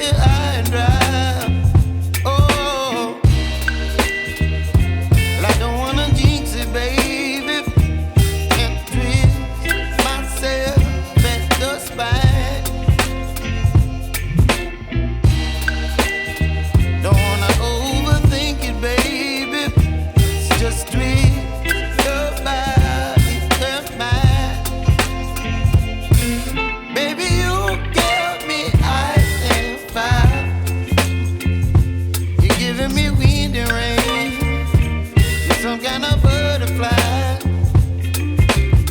here high and dry. Oh, well, I don't wanna jinx it, baby, and twist myself at the spine. Don't wanna overthink it, baby. It's just twist your body and mine. Baby, you give me ice and fire. You're giving me wind and rain. You're some kind of butterfly.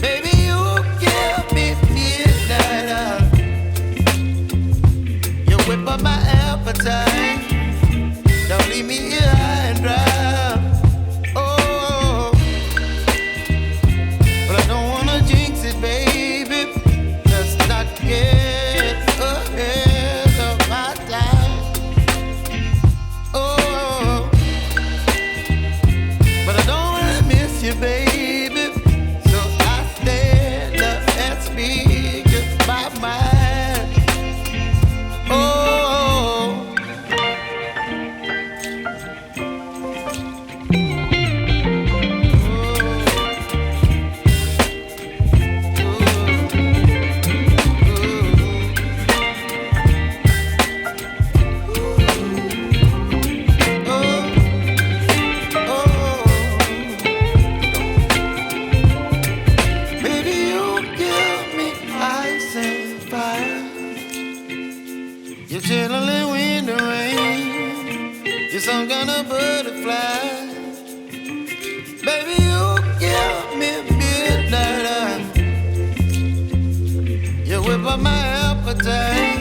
Baby, you give me midnight. You whip up my appetite. Don't leave me here high and dry. Oh, but I don't wanna jinx it, baby. Let's not get ahead of my time. Oh, but I don't wanna miss you, baby. So I stand up and speak my mind. Oh. Baby, you give me ice and fire. You're chilling wind and rain. You're some kind of butterfly. Baby, you give me midnight. You whip up my appetite.